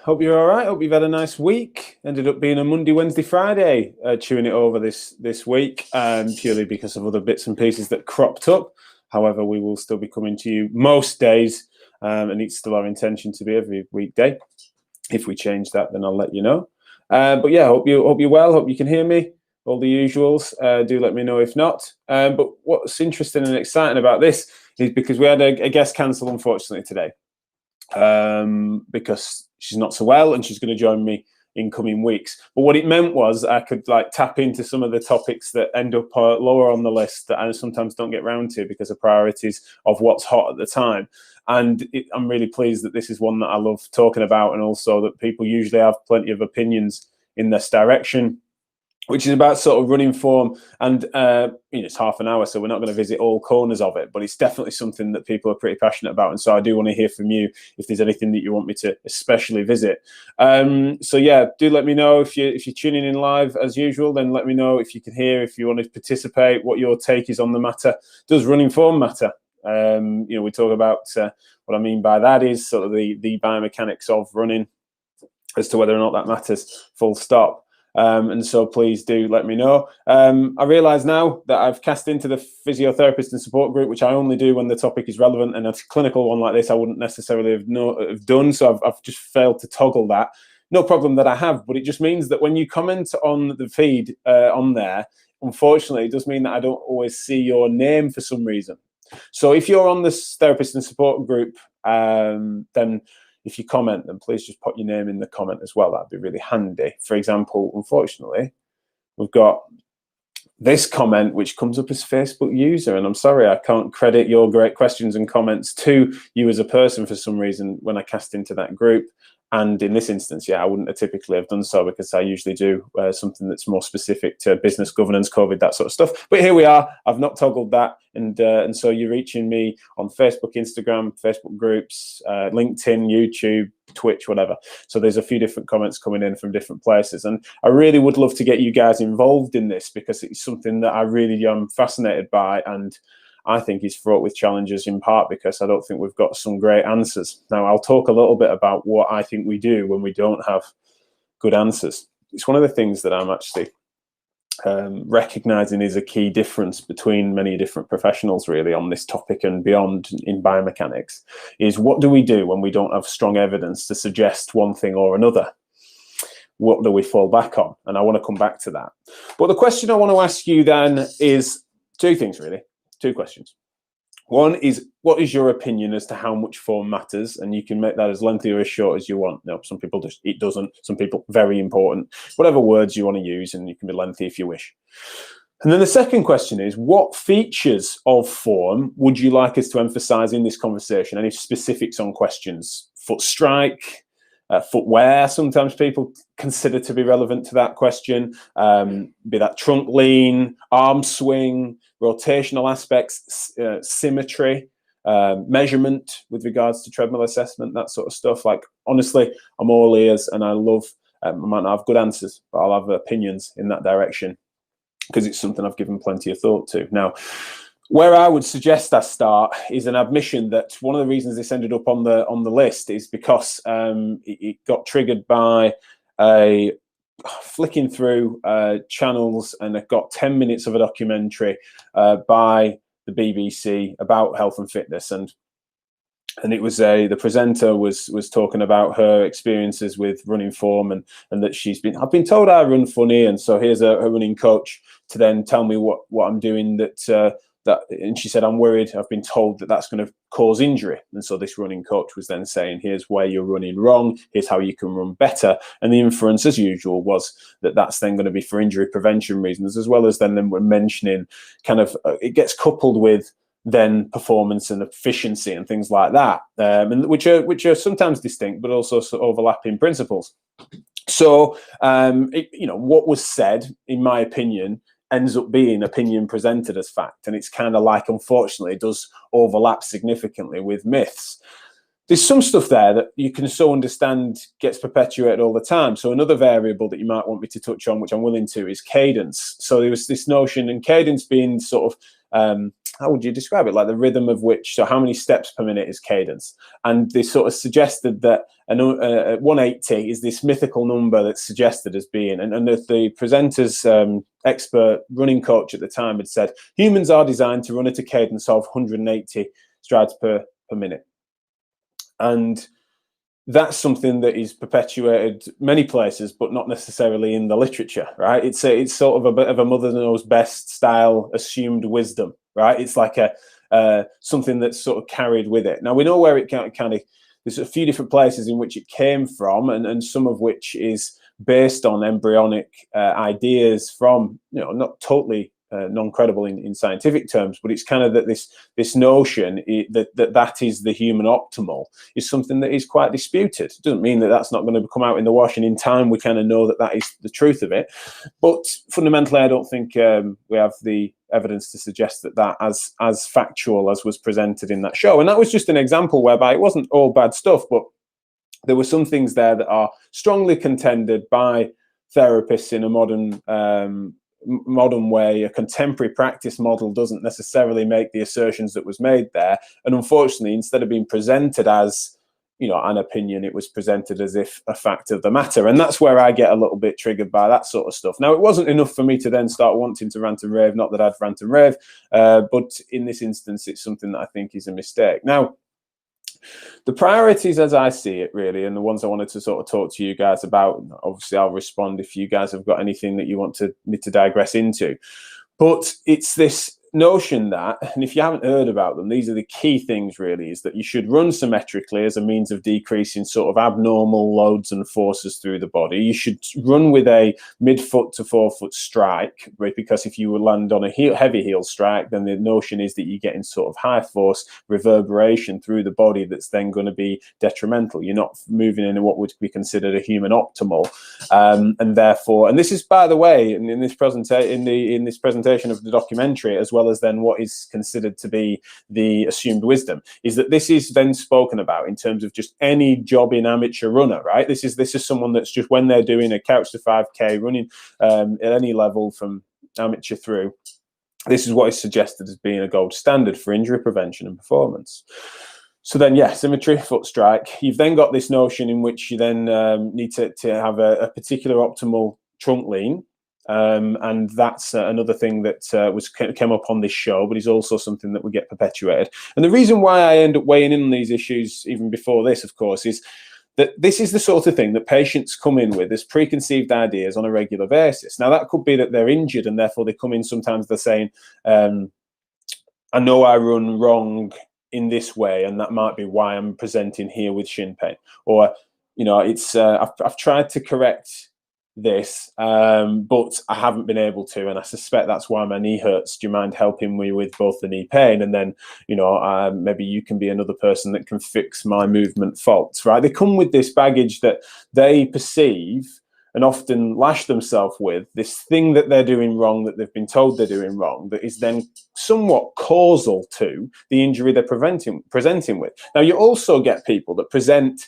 Hope you're all right. Hope you've had a nice week. Ended up being a Monday, Wednesday, Friday, chewing it over this week, purely because of other bits and pieces that cropped up. However, we will still be coming to you most days, and it's still our intention to be every weekday. If we change that, then I'll let you know. But yeah, hope you're well. Hope you can hear me. All the usuals. Do let me know if not. But what's interesting and exciting about this is because we had a guest cancel, unfortunately, today. Because she's not so well and she's going to join me in coming weeks. But what it meant was I could tap into some of the topics that end up lower on the list that I sometimes don't get round to because of priorities of what's hot at the time. And I'm really pleased that this is one that I love talking about, and also that people usually have plenty of opinions in this direction, which is about sort of running form. And it's half an hour, so we're not going to visit all corners of it, but it's definitely something that people are pretty passionate about. And so I do want to hear from you if there's anything that you want me to especially visit. So yeah, do let me know if you're tuning in live as usual. Then let me know if you can hear, if you want to participate, what your take is on the matter. Does running form matter? We talk about what I mean by that is sort of the biomechanics of running, as to whether or not that matters, full stop. And so please do let me know. I realise now that I've cast into the physiotherapist and support group, which I only do when the topic is relevant, and a clinical one like this I wouldn't necessarily have done, so I've just failed to toggle that. No problem that I have, but it just means that when you comment on the feed on there, unfortunately, it does mean that I don't always see your name for some reason. So if you're on this therapist and support group, then if you comment, then please just put your name in the comment as well. That'd be really handy. For example, unfortunately, we've got this comment which comes up as Facebook user, and I'm sorry I can't credit your great questions and comments to you as a person for some reason when I cast into that group. And in this instance, yeah, I wouldn't have typically have done so, because I usually do something that's more specific to business, governance, COVID, that sort of stuff. But here we are. I've not toggled that, and so you're reaching me on Facebook, Instagram, Facebook groups, LinkedIn, YouTube, Twitch, whatever. So there's a few different comments coming in from different places, and I really would love to get you guys involved in this, because it's something that I really am fascinated by, and I think is fraught with challenges, in part because I don't think we've got some great answers. Now, I'll talk a little bit about what I think we do when we don't have good answers. It's one of the things that I'm actually recognizing is a key difference between many different professionals really on this topic and beyond in biomechanics, is what do we do when we don't have strong evidence to suggest one thing or another? What do we fall back on? And I want to come back to that. But the question I want to ask you then is two things really. Two questions. One is, what is your opinion as to how much form matters? And you can make that as lengthy or as short as you want. No, some people just, it doesn't. Some people, very important. Whatever words you want to use, and you can be lengthy if you wish. And then the second question is, what features of form would you like us to emphasize in this conversation? Any specifics on questions? Foot strike, footwear, sometimes people consider to be relevant to that question. Be that trunk lean, arm swing, rotational aspects, symmetry, measurement with regards to treadmill assessment, that sort of stuff. Like, honestly, I'm all ears, and I love, I might not have good answers, but I'll have opinions in that direction, because it's something I've given plenty of thought to. Now, where I would suggest I start is an admission that one of the reasons this ended up on the list is because it got triggered by a flicking through channels, and I got 10 minutes of a documentary by the BBC about health and fitness, and it was the presenter was talking about her experiences with running form, and that I've been told I run funny, and so here's a running coach to then tell me what I'm doing and she said, I'm worried, I've been told that that's going to cause injury. And so this running coach was then saying, here's where you're running wrong, here's how you can run better. And the inference, as usual, was that that's then going to be for injury prevention reasons, as well as then we're mentioning kind of, it gets coupled with then performance and efficiency and things like that, and which are sometimes distinct, but also overlapping principles. So, what was said, in my opinion, ends up being opinion presented as fact. And it's kind of like, unfortunately, it does overlap significantly with myths. There's some stuff there that you can so understand gets perpetuated all the time. So another variable that you might want me to touch on, which I'm willing to, is cadence. So there was this notion, and cadence being sort of, how would you describe it? Like the rhythm of which, so how many steps per minute is cadence? And they sort of suggested that 180 is this mythical number that's suggested as being, and the presenter's expert running coach at the time had said, humans are designed to run at a cadence of 180 strides per minute. And that's something that is perpetuated many places, but not necessarily in the literature, right? It's sort of a bit of a mother knows best style assumed wisdom, right? It's like something that's sort of carried with it. Now we know where it kind of, there's a few different places in which it came from, and some of which is based on embryonic ideas from, not totally non-credible in scientific terms, but it's kind of that this notion that is the human optimal is something that is quite disputed. It doesn't mean that that's not going to come out in the wash, and in time we kind of know that is the truth of it. But fundamentally, I don't think we have the evidence to suggest that as factual as was presented in that show. And that was just an example whereby it wasn't all bad stuff, but there were some things there that are strongly contended by therapists in a modern way. A contemporary practice model doesn't necessarily make the assertions that was made there, and unfortunately, instead of being presented as an opinion, it was presented as if a fact of the matter. And that's where I get a little bit triggered by that sort of stuff. Now, it wasn't enough for me to then start wanting to rant and rave, not that I'd rant and rave, but in this instance it's something that I think is a mistake. Now, the priorities as I see it, really, and the ones I wanted to sort of talk to you guys about, obviously I'll respond if you guys have got anything that you want me to digress into, but it's this notion that, and if you haven't heard about them, these are the key things really, is that you should run symmetrically as a means of decreasing sort of abnormal loads and forces through the body. You should run with a mid-foot to forefoot strike, right? Because if you land on a heavy heel strike, then the notion is that you're getting sort of high force reverberation through the body that's then going to be detrimental. You're not moving in what would be considered a human optimal, and therefore, and this is, by the way, in this presentation of the documentary, as well as then what is considered to be the assumed wisdom, is that this is then spoken about in terms of just any jobbing amateur runner, right? This is someone that's just, when they're doing a couch to 5K running at any level from amateur through, this is what is suggested as being a gold standard for injury prevention and performance. So then, yeah, symmetry, foot strike. You've then got this notion in which you then need to have a particular optimal trunk lean. And that's another thing that came up on this show, but is also something that would get perpetuated. And the reason why I end up weighing in on these issues even before this, of course, is that this is the sort of thing that patients come in with as preconceived ideas on a regular basis. Now, that could be that they're injured and therefore they come in, sometimes they're saying, I know I run wrong in this way, and that might be why I'm presenting here with shin pain. Or, it's I've tried to correct this, but I haven't been able to, and I suspect that's why my knee hurts. Do you mind helping me with both the knee pain, and then maybe you can be another person that can fix my movement faults, right? They come with this baggage that they perceive and often lash themselves with, this thing that they're doing wrong, that they've been told they're doing wrong, that is then somewhat causal to the injury they're presenting with. Now, you also get people that present,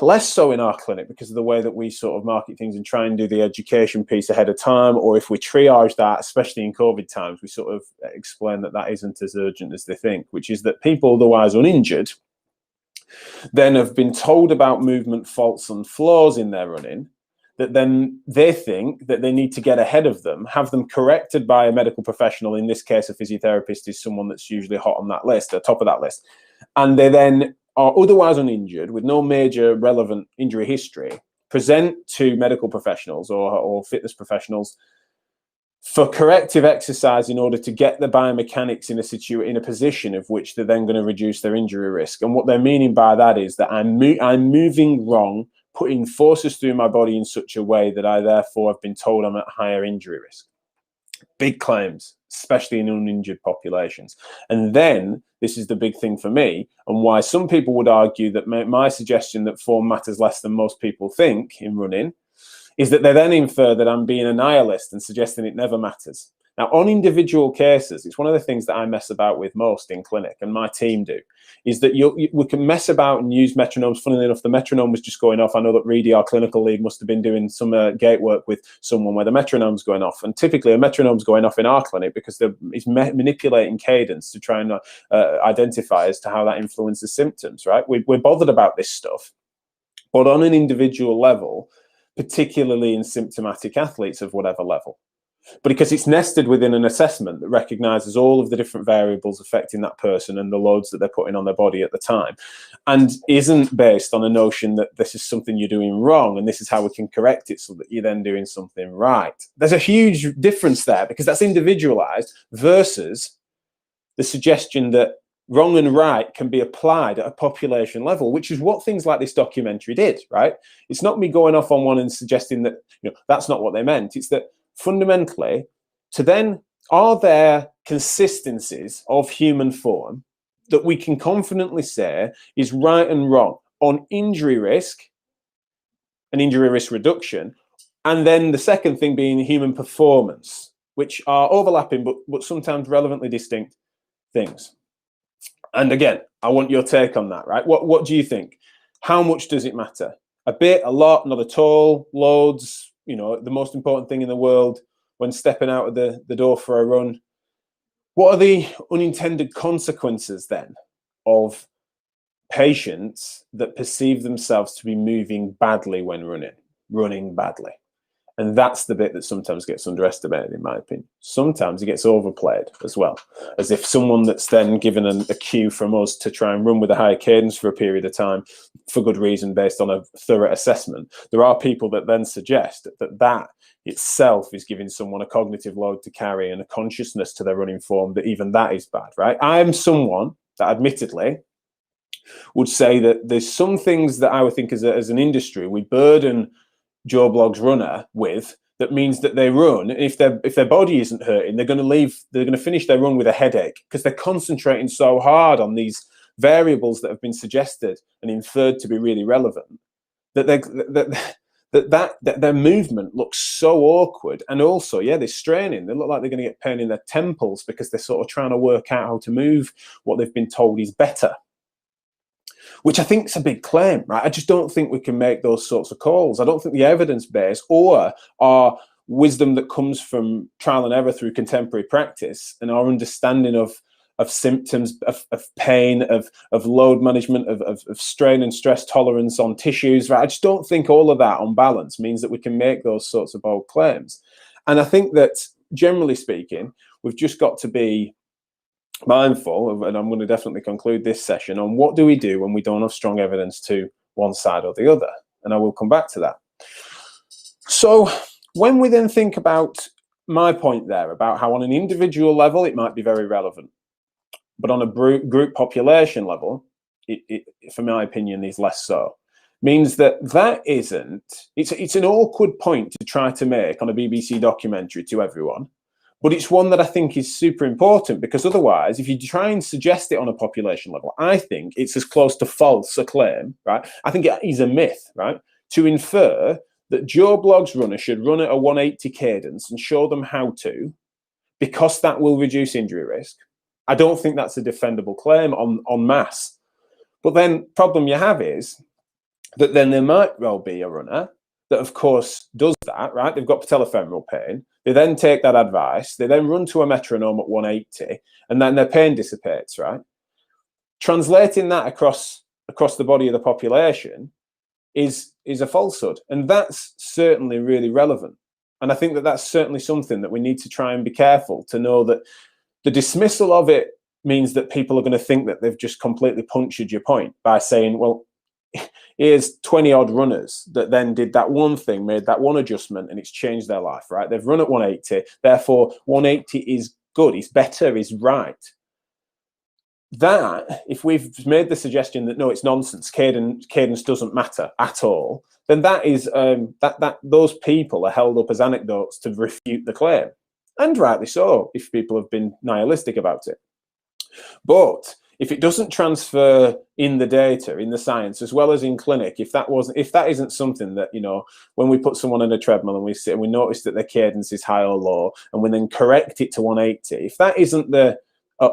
less so in our clinic because of the way that we sort of market things and try and do the education piece ahead of time, or if we triage that, especially in COVID times, we sort of explain that isn't as urgent as they think, which is that people otherwise uninjured then have been told about movement faults and flaws in their running, that then they think that they need to get ahead of them, have them corrected by a medical professional. In this case, a physiotherapist is someone that's usually hot on that list, at the top of that list, and they then are otherwise uninjured with no major relevant injury history, present to medical professionals or fitness professionals for corrective exercise in order to get the biomechanics in a position of which they're then going to reduce their injury risk. And what they're meaning by that is that I'm moving wrong, putting forces through my body in such a way that I therefore have been told I'm at higher injury risk. Big claims, especially in uninjured populations. And then this is the big thing for me, and why some people would argue that my suggestion that form matters less than most people think in running is that they then infer that I'm being a nihilist and suggesting it never matters. Now, on individual cases, it's one of the things that I mess about with most in clinic, and my team do, is that we can mess about and use metronomes. Funnily enough, the metronome was just going off. I know that Reedy, our clinical lead, must have been doing some gate work with someone where the metronome's going off. And typically a metronome's going off in our clinic because it's manipulating cadence to try and identify as to how that influences symptoms, right? We're bothered about this stuff. But on an individual level, particularly in symptomatic athletes of whatever level, but because it's nested within an assessment that recognizes all of the different variables affecting that person and the loads that they're putting on their body at the time, and isn't based on a notion that this is something you're doing wrong and this is how we can correct it so that you're then doing something right. There's a huge difference there because that's individualized versus the suggestion that wrong and right can be applied at a population level, which is what things like this documentary did, right? It's not me going off on one and suggesting that, you know, that's not what they meant. It's that fundamentally, to then, are there consistencies of human form that we can confidently say is right and wrong on injury risk and injury risk reduction, and then the second thing being human performance, which are overlapping but sometimes relevantly distinct things. And again, I want your take on that, right? What do you think? How much does it matter? A bit, a lot, not at all, loads? You know, the most important thing in the world when stepping out of the door for a run. What are the unintended consequences then of patients that perceive themselves to be moving badly when running badly? And that's the bit that sometimes gets underestimated, in my opinion. Sometimes it gets overplayed as well, as if someone that's then given a cue from us to try and run with a higher cadence for a period of time for good reason based on a thorough assessment. There are people that then suggest that itself is giving someone a cognitive load to carry and a consciousness to their running form, that even that is bad, right? I am someone that admittedly would say that there's some things that I would think as an industry, we burden Joe Blogg's runner with, that means that they run, and if their body isn't hurting, they're going to finish their run with a headache because they're concentrating so hard on these variables that have been suggested and inferred to be really relevant, that their movement looks so awkward. And also, yeah, they're straining. They look like they're going to get pain in their temples because they're sort of trying to work out how to move what they've been told is better, which I think is a big claim, right? I just don't think we can make those sorts of calls. I don't think the evidence base or our wisdom that comes from trial and error through contemporary practice and our understanding of symptoms, of pain, of load management, of strain and stress tolerance on tissues, right? I just don't think all of that on balance means that we can make those sorts of bold claims. And I think that, generally speaking, we've just got to be mindful of, and I'm going to definitely conclude this session on, what do we do when we don't have strong evidence to one side or the other? And I will come back to that. So when we then think about my point there about how on an individual level it might be very relevant, but on a group population level, it for my opinion is less so, means that isn't, it's an awkward point to try to make on a BBC documentary to everyone. But it's one that I think is super important, because otherwise, if you try and suggest it on a population level, I think it's as close to false a claim, right? I think it is a myth, right? To infer that Joe Blogg's runner should run at a 180 cadence and show them how to, because that will reduce injury risk. I don't think that's a defendable claim en masse. But then problem you have is that then there might well be a runner that, of course, does that, right? They've got patellofemoral pain. They then take that advice. They then run to a metronome at 180, and then their pain dissipates, right? Translating that across the body of the population is a falsehood, and that's certainly really relevant. And I think that that's certainly something that we need to try and be careful to know, that the dismissal of it means that people are going to think that they've just completely punctured your point by saying, well, here's 20 odd runners that then did that one thing, made that one adjustment, and it's changed their life, right? They've run at 180, therefore 180 is good, it's better, is right. That, if we've made the suggestion that no, it's nonsense, cadence doesn't matter at all, then that is that those people are held up as anecdotes to refute the claim, and rightly so if people have been nihilistic about it. But if it doesn't transfer in the data, in the science, as well as in clinic, if that isn't something that, you know, when we put someone on a treadmill and we sit and we notice that their cadence is high or low, and we then correct it to 180, if that isn't the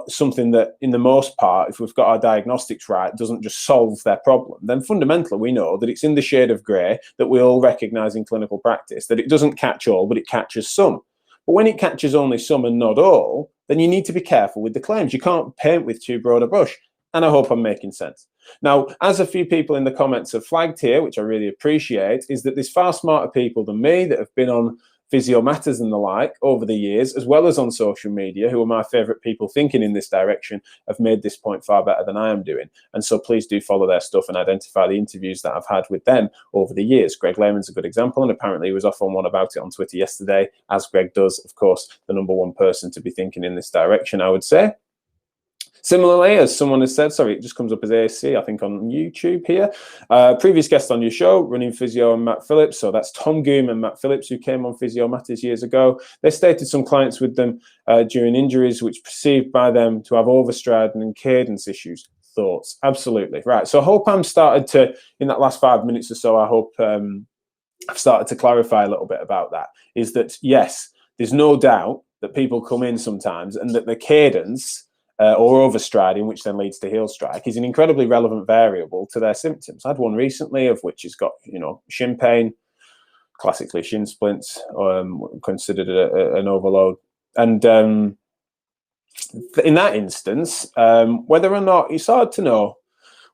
something that, in the most part, if we've got our diagnostics right, doesn't just solve their problem, then fundamentally we know that it's in the shade of grey that we all recognise in clinical practice, that it doesn't catch all, but it catches some. But when it catches only some and not all, then you need to be careful with the claims. You can't paint with too broad a brush. And I hope I'm making sense. Now, as a few people in the comments have flagged here, which I really appreciate, is that there's far smarter people than me that have been on Physio Matters and the like over the years, as well as on social media, who are my favourite people thinking in this direction, have made this point far better than I am doing. And so please do follow their stuff and identify the interviews that I've had with them over the years. Greg Lehman's a good example, and apparently he was off on one about it on Twitter yesterday, as Greg does, of course, the #1 person to be thinking in this direction, I would say. Similarly, as someone has said, sorry, it just comes up as ASC, I think, on YouTube here. Previous guest on your show, Running Physio and Matt Phillips. So that's Tom Goom and Matt Phillips, who came on Physio Matters years ago. They stated some clients with them during injuries, which perceived by them to have overstriding and cadence issues. Thoughts? Absolutely. Right. So I hope I'm started to, in that last 5 minutes or so, I hope I've started to clarify a little bit about that. Is that, yes, there's no doubt that people come in sometimes and that the cadence or overstriding, which then leads to heel strike, is an incredibly relevant variable to their symptoms. I had one recently of which has got, you know, shin pain, classically shin splints, considered an overload. And in that instance, whether or not, it's hard to know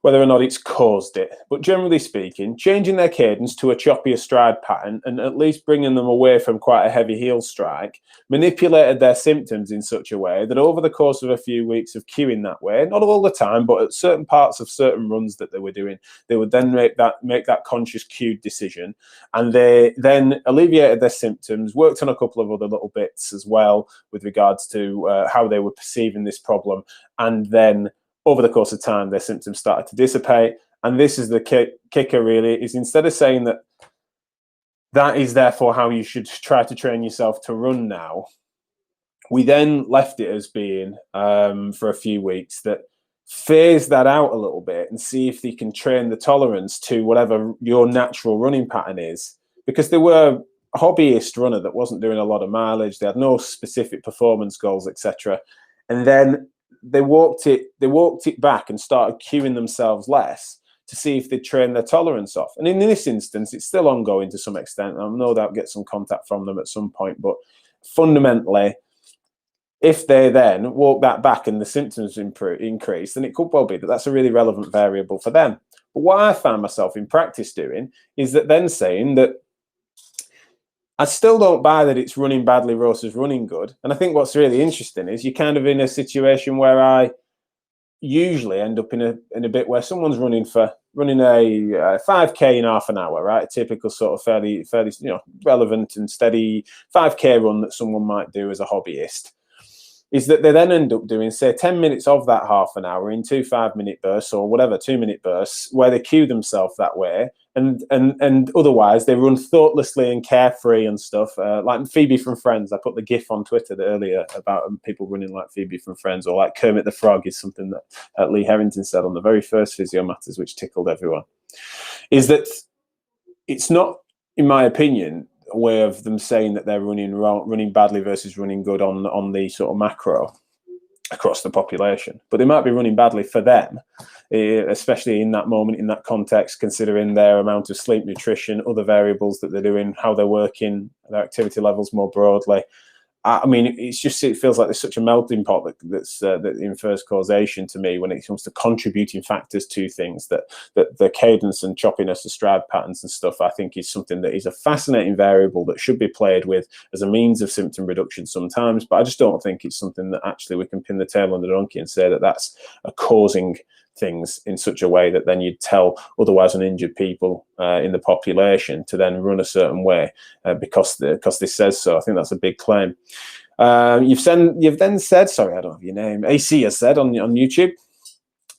whether or not it's caused it, but generally speaking, changing their cadence to a choppier stride pattern and at least bringing them away from quite a heavy heel strike manipulated their symptoms in such a way that over the course of a few weeks of cueing that way, not all the time, but at certain parts of certain runs that they were doing, they would then make that conscious cued decision, and they then alleviated their symptoms, worked on a couple of other little bits as well with regards to how they were perceiving this problem, and then over the course of time, their symptoms started to dissipate. And this is the kicker, really, is instead of saying that that is therefore how you should try to train yourself to run now, we then left it as being, for a few weeks, that phase that out a little bit and see if you can train the tolerance to whatever your natural running pattern is. Because they were a hobbyist runner that wasn't doing a lot of mileage, they had no specific performance goals, etc. And then they walked it back and started cueing themselves less to see if they train their tolerance off. And in this instance, it's still ongoing to some extent. I'll no doubt get some contact from them at some point. But fundamentally, if they then walk that back and the symptoms increase, then it could well be that that's a really relevant variable for them. But what I found myself in practice doing is that then saying that I still don't buy that it's running badly versus running good. And I think what's really interesting is you're kind of in a situation where I usually end up in a bit where someone's running a 5K in half an hour, right? A typical sort of fairly, you know, relevant and steady 5K run that someone might do as a hobbyist. Is that they then end up doing, say, 10 minutes of that half an hour in 2 5-minute bursts or whatever, 2-minute bursts, where they cue themselves that way. And otherwise, they run thoughtlessly and carefree and stuff. Like Phoebe from Friends, I put the GIF on Twitter earlier about people running like Phoebe from Friends, or like Kermit the Frog is something that Lee Harrington said on the very first Physio Matters, which tickled everyone. Is that it's not, in my opinion, a way of them saying that they're running badly versus running good on the sort of macro across the population, but they might be running badly for them, especially in that moment, in that context, considering their amount of sleep, nutrition, other variables that they're doing, how they're working, their activity levels more broadly. I mean, it feels like there's such a melting pot that infers causation to me when it comes to contributing factors to things, that the cadence and choppiness of stride patterns and stuff, I think, is something that is a fascinating variable that should be played with as a means of symptom reduction sometimes. But I just don't think it's something that actually we can pin the tail on the donkey and say that that's a causing things in such a way that then you'd tell otherwise uninjured people in the population to then run a certain way because this says so. I think that's a big claim. You've then said, sorry, I don't have your name. AC has said on YouTube,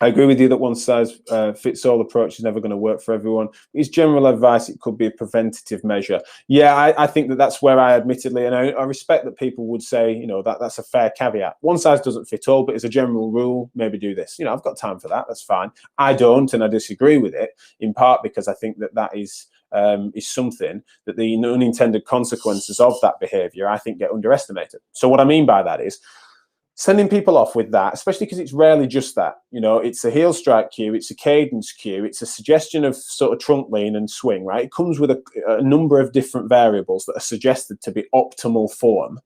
I agree with you that one size fits all approach is never going to work for everyone. It's general advice. It could be a preventative measure. Yeah, I think that that's where I admittedly, and I respect that people would say, you know, that's a fair caveat. One size doesn't fit all, but as a general rule, maybe do this. You know, I've got time for that. That's fine. I don't, and I disagree with it in part because I think that that is something that the unintended consequences of that behavior, I think, get underestimated. So what I mean by that is, sending people off with that, especially because it's rarely just that, you know, it's a heel strike cue, it's a cadence cue, it's a suggestion of sort of trunk lean and swing, right? It comes with a number of different variables that are suggested to be optimal form.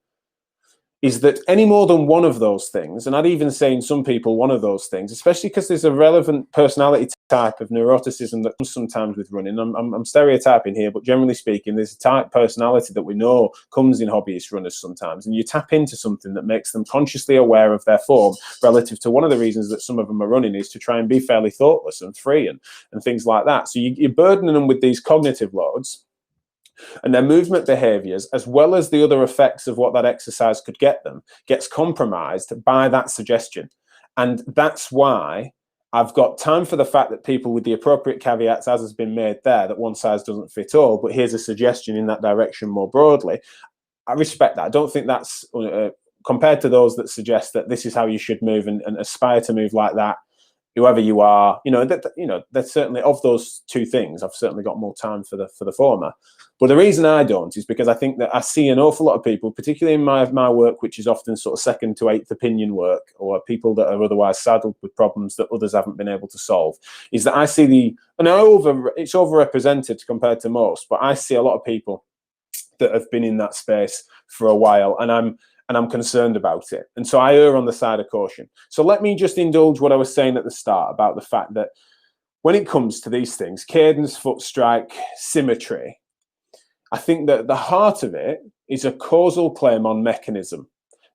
Is that any more than one of those things, and I'd even say in some people one of those things, especially because there's a relevant personality type of neuroticism that comes sometimes with running. I'm stereotyping here, but generally speaking, there's a type personality that we know comes in hobbyist runners sometimes, and you tap into something that makes them consciously aware of their form relative to one of the reasons that some of them are running is to try and be fairly thoughtless and free and things like that. So you're burdening them with these cognitive loads, and their movement behaviors, as well as the other effects of what that exercise could get them, gets compromised by that suggestion. And that's why I've got time for the fact that people with the appropriate caveats, as has been made there, that one size doesn't fit all, but here's a suggestion in that direction more broadly. I respect that. I don't think that's compared to those that suggest that this is how you should move and aspire to move like that, whoever you are, you know, that's certainly of those two things. I've certainly got more time for the former. But the reason I don't is because I think that I see an awful lot of people, particularly in my work, which is often sort of second to eighth opinion work, or people that are otherwise saddled with problems that others haven't been able to solve, is that I see it's overrepresented compared to most, but I see a lot of people that have been in that space for a while, and I'm concerned about it. And so I err on the side of caution. So let me just indulge what I was saying at the start about the fact that when it comes to these things, cadence, foot strike, symmetry, I think that the heart of it is a causal claim on mechanism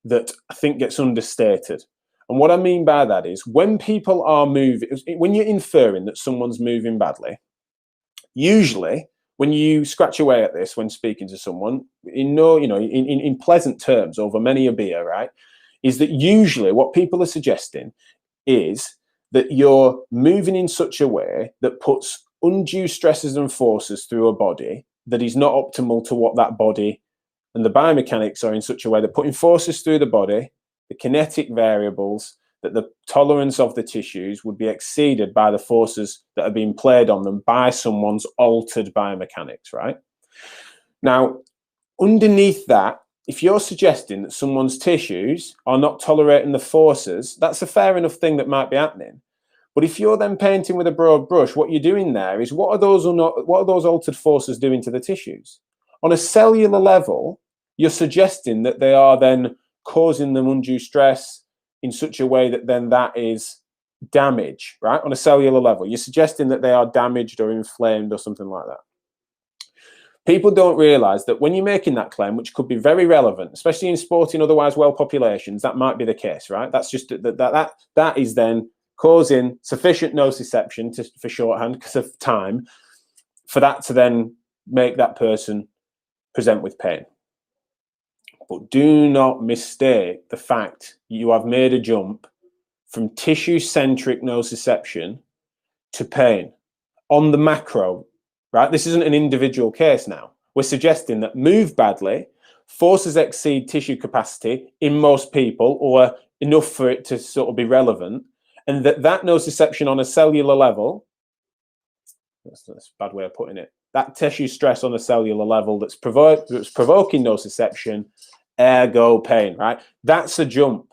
that I think gets understated. And what I mean by that is when people are moving, when you're inferring that someone's moving badly, usually when you scratch away at this when speaking to someone, in pleasant terms over many a beer, right, is that usually what people are suggesting is that you're moving in such a way that puts undue stresses and forces through a body that is not optimal to what that body and the biomechanics are in such a way that putting forces through the body, the kinetic variables, that the tolerance of the tissues would be exceeded by the forces that are being played on them by someone's altered biomechanics, right? Now, underneath that, if you're suggesting that someone's tissues are not tolerating the forces, that's a fair enough thing that might be happening. But if you're then painting with a broad brush, what you're doing there is what are those altered forces doing to the tissues? On a cellular level, you're suggesting that they are then causing them undue stress in such a way that then that is damage, right? On a cellular level, you're suggesting that they are damaged or inflamed or something like that. People don't realize that when you're making that claim, which could be very relevant, especially in sporting otherwise well populations, that might be the case, right? That's just that is then causing sufficient nociception for shorthand because of time for that to then make that person present with pain. But do not mistake the fact you have made a jump from tissue-centric nociception to pain on the macro, right? This isn't an individual case now. We're suggesting that move badly, forces exceed tissue capacity in most people, or enough for it to sort of be relevant, and that nociception on a cellular level, that's a bad way of putting it, that tissue stress on a cellular level that's provoking nociception, ergo pain, right? That's a jump,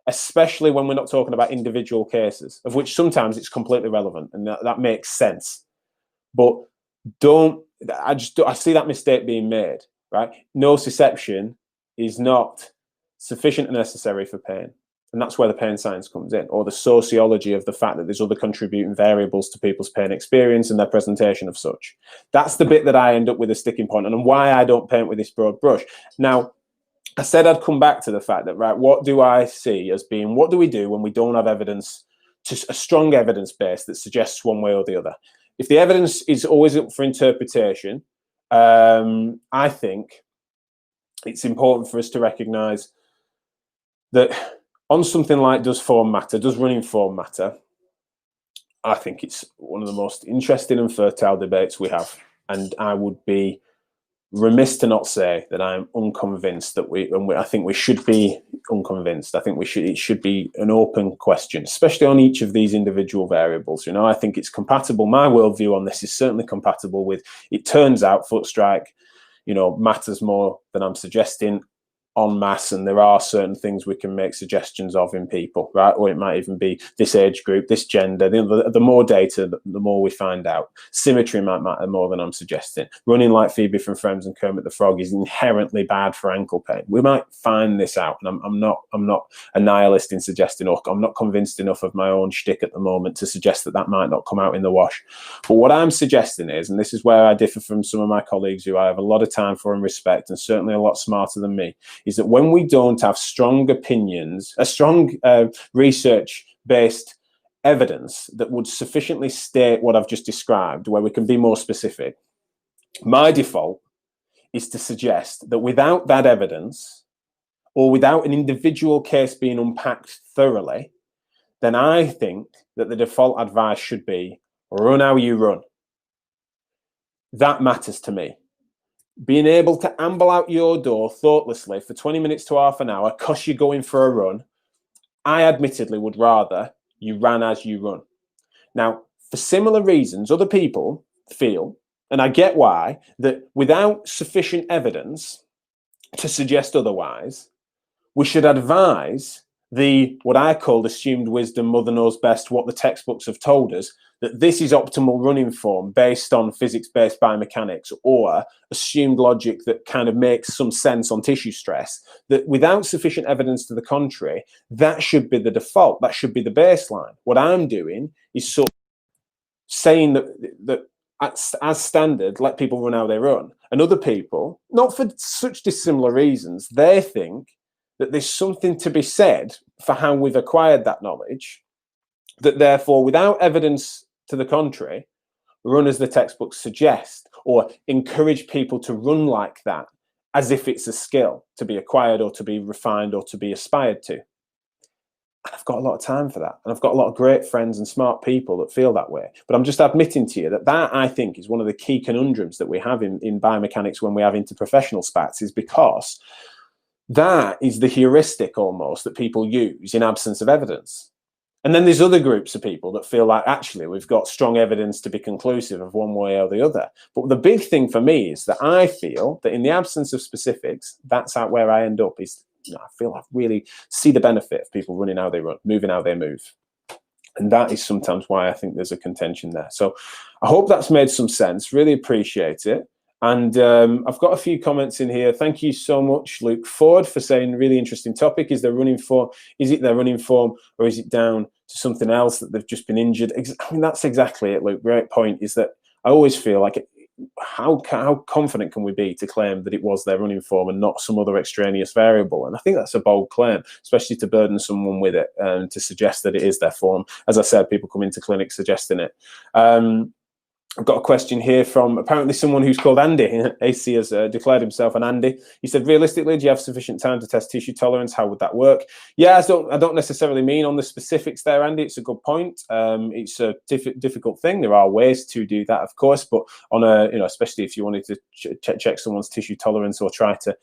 especially when we're not talking about individual cases, of which sometimes it's completely relevant, and that makes sense. But I see that mistake being made, right? Nociception is not sufficient and necessary for pain. And that's where the pain science comes in, or the sociology of the fact that there's other contributing variables to people's pain experience and their presentation of such. That's the bit that I end up with a sticking point, and why I don't paint with this broad brush. Now, I said I'd come back to the fact that, right, what do I see as being, what do we do when we don't have evidence, a strong evidence base that suggests one way or the other? If the evidence is always up for interpretation, I think it's important for us to recognize that on something like does form matter, does running form matter, I think it's one of the most interesting and fertile debates we have. And I would be remiss to not say that I'm unconvinced that I think we should be unconvinced. I think it should be an open question, especially on each of these individual variables. I think it's compatible. My worldview on this is certainly compatible with, it turns out foot strike, matters more than I'm suggesting en masse, and there are certain things we can make suggestions of in people, right? Or it might even be this age group, this gender. The more data, the more we find out. Symmetry might matter more than I'm suggesting. Running like Phoebe from Friends and Kermit the Frog is inherently bad for ankle pain. We might find this out, and I'm not a nihilist in suggesting, or I'm not convinced enough of my own shtick at the moment to suggest that might not come out in the wash. But what I'm suggesting is, and this is where I differ from some of my colleagues who I have a lot of time for and respect, and certainly a lot smarter than me, is that when we don't have strong opinions, a strong research-based evidence that would sufficiently state what I've just described, where we can be more specific, my default is to suggest that without that evidence, or without an individual case being unpacked thoroughly, then I think that the default advice should be run how you run. That matters to me. Being able to amble out your door thoughtlessly for 20 minutes to half an hour because you're going for a run, I admittedly would rather you ran as you run. Now, for similar reasons, other people feel, and I get why, that without sufficient evidence to suggest otherwise, we should advise what I call assumed wisdom, mother knows best, what the textbooks have told us, that this is optimal running form based on physics-based biomechanics, or assumed logic that kind of makes some sense on tissue stress, that without sufficient evidence to the contrary, that should be the default, that should be the baseline. What I'm doing is sort of saying that as standard, let people run how they run. And other people, not for such dissimilar reasons, they think that there's something to be said for how we've acquired that knowledge, that therefore, without evidence to the contrary, run as the textbooks suggest, or encourage people to run like that as if it's a skill to be acquired or to be refined or to be aspired to. And I've got a lot of time for that. And I've got a lot of great friends and smart people that feel that way. But I'm just admitting to you that I think is one of the key conundrums that we have in biomechanics when we have interprofessional spats, is because that is the heuristic almost that people use in absence of evidence. And then there's other groups of people that feel like, actually, we've got strong evidence to be conclusive of one way or the other. But the big thing for me is that I feel that in the absence of specifics, that's where I end up, is I feel I really see the benefit of people running how they run, moving how they move. And that is sometimes why I think there's a contention there. So I hope that's made some sense. Really appreciate it. And I've got a few comments in here. Thank you so much, Luke Ford, for saying really interesting topic. Is it their running form, or is it down to something else that they've just been injured? I mean, that's exactly it, Luke. Great point. Is that I always feel like, how confident can we be to claim that it was their running form and not some other extraneous variable? And I think that's a bold claim, especially to burden someone with it and to suggest that it is their form. As I said, people come into clinics suggesting it. I've got a question here from apparently someone who's called Andy. AC has declared himself an Andy. He said, realistically, do you have sufficient time to test tissue tolerance? How would that work? Yeah, I don't necessarily mean on the specifics there, Andy. It's a good point. It's a difficult thing. There are ways to do that, of course, but on especially if you wanted to check someone's tissue tolerance, or try to,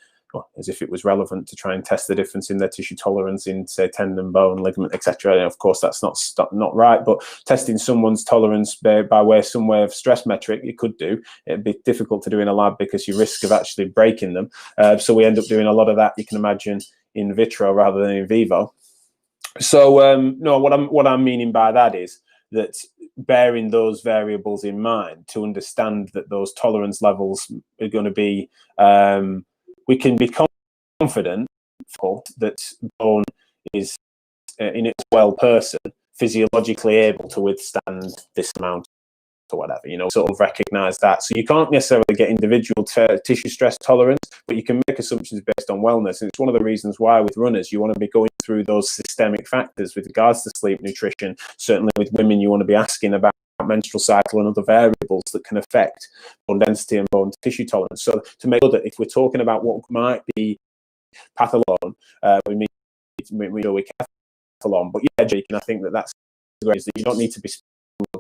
as if it was relevant to try and test the difference in their tissue tolerance in, say, tendon, bone, ligament, etc. Of course, that's not right. But testing someone's tolerance by some way of stress metric, you could do. It'd be difficult to do in a lab because you risk of actually breaking them. So we end up doing a lot of that, you can imagine, in vitro rather than in vivo. So no, what I'm meaning by that is that bearing those variables in mind, to understand that those tolerance levels are going to be we can be confident that bone is, in its well person, physiologically able to withstand this amount or whatever, sort of recognize that. So you can't necessarily get individual tissue stress tolerance, but you can make assumptions based on wellness. And it's one of the reasons why with runners, you want to be going through those systemic factors with regards to sleep, nutrition. Certainly with women, you want to be asking about menstrual cycle and other variables that can affect bone density and bone tissue tolerance. So to make sure that if we're talking about what might be patholon, we need to be patholon. But yeah, Jake, and I think that's great, is that you don't need to be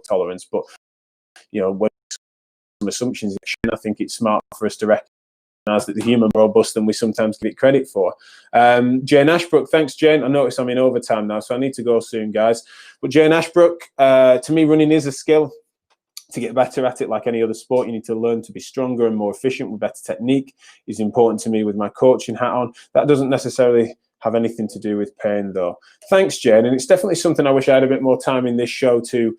tolerance. But when some assumptions, I think it's smart for us to recognize that the human more robust than we sometimes give it credit for. Jane Ashbrook, thanks, Jane. I notice I'm in overtime now, so I need to go soon, guys. But Jane Ashbrook, to me, running is a skill. To get better at it, like any other sport, you need to learn to be stronger and more efficient with better technique. Is important to me with my coaching hat on. That doesn't necessarily have anything to do with pain, though. Thanks, Jane. And it's definitely something I wish I had a bit more time in this show to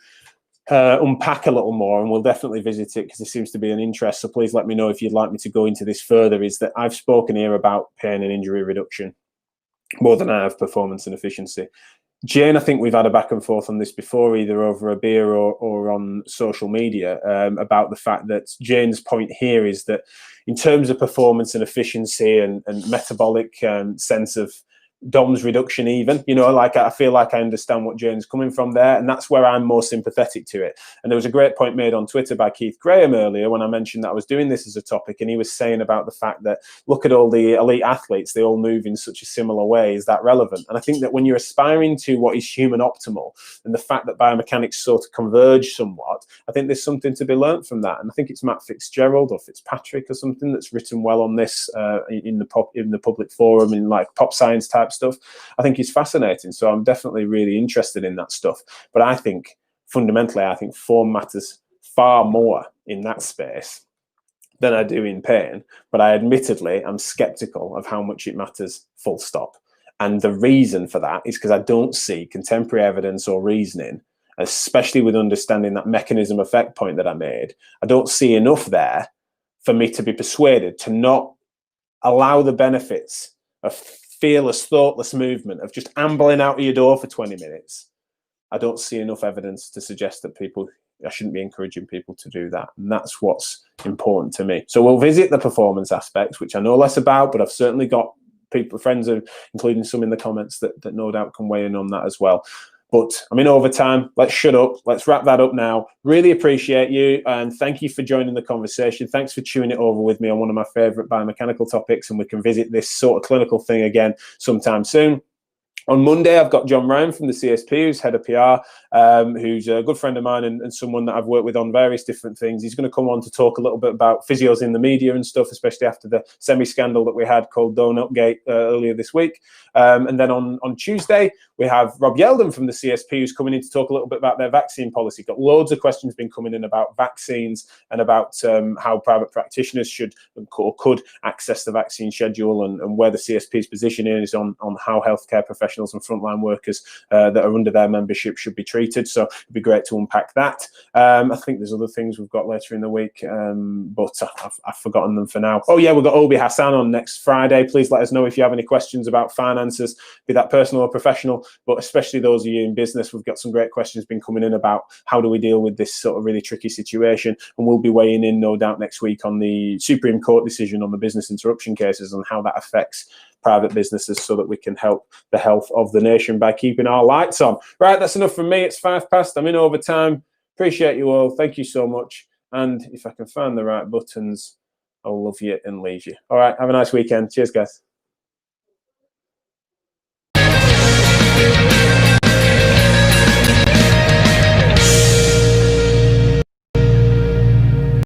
unpack a little more, and we'll definitely visit it because there seems to be an interest. So please let me know if you'd like me to go into this further. Is that I've spoken here about pain and injury reduction more than I have performance and efficiency. Jane, I think we've had a back and forth on this before, either over a beer or on social media, about the fact that Jane's point here is that in terms of performance and efficiency and metabolic sense of DOMS reduction, even, like I feel like I understand what Jane's coming from there, and that's where I'm more sympathetic to it. And there was a great point made on Twitter by Keith Graham earlier when I mentioned that I was doing this as a topic, and he was saying about the fact that, look at all the elite athletes, they all move in such a similar way. Is that relevant? And I think that when you're aspiring to what is human optimal, and the fact that biomechanics sort of converge somewhat, I think there's something to be learnt from that. And I think it's Matt Fitzgerald or Fitzpatrick or something that's written well on this in the public forum, in like pop science type stuff. I think it's fascinating, so I'm definitely really interested in that stuff. But I think fundamentally, I think form matters far more in that space than I do in pain. But I admittedly am skeptical of how much it matters, full stop. And the reason for that is because I don't see contemporary evidence or reasoning, especially with understanding that mechanism effect point that I made. I don't see enough there for me to be persuaded to not allow the benefits of fearless, thoughtless movement of just ambling out of your door for 20 minutes. I don't see enough evidence to suggest that I shouldn't be encouraging people to do that. And that's what's important to me. So we'll visit the performance aspects, which I know less about, but I've certainly got friends, including some in the comments, that no doubt can weigh in on that as well. But I'm in overtime. Let's shut up. Let's wrap that up now. Really appreciate you, and thank you for joining the conversation. Thanks for chewing it over with me on one of my favorite biomechanical topics, and we can visit this sort of clinical thing again sometime soon. On Monday, I've got John Ryan from the CSP, who's head of PR, who's a good friend of mine and someone that I've worked with on various different things. He's going to come on to talk a little bit about physios in the media and stuff, especially after the semi-scandal that we had called Donut Gate earlier this week. And then on Tuesday, we have Rob Yeldon from the CSP, who's coming in to talk a little bit about their vaccine policy. Got loads of questions been coming in about vaccines and about how private practitioners should or could access the vaccine schedule, and where the CSP's position is on how healthcare professionals and frontline workers that are under their membership should be treated. So it'd be great to unpack that. I think there's other things we've got later in the week, but I've forgotten them for now. Oh yeah, we've got Obi Hassan on next Friday. Please let us know if you have any questions about finances, be that personal or professional, but especially those of you in business. We've got some great questions been coming in about how do we deal with this sort of really tricky situation, and we'll be weighing in no doubt next week on the Supreme Court decision on the business interruption cases and how that affects private businesses, so that we can help the health of the nation by keeping our lights on. Right, that's enough from me. It's 5 past. I'm in overtime. Appreciate you all. Thank you so much. And if I can find the right buttons, I'll love you and leave you. All right, have a nice weekend. Cheers, guys.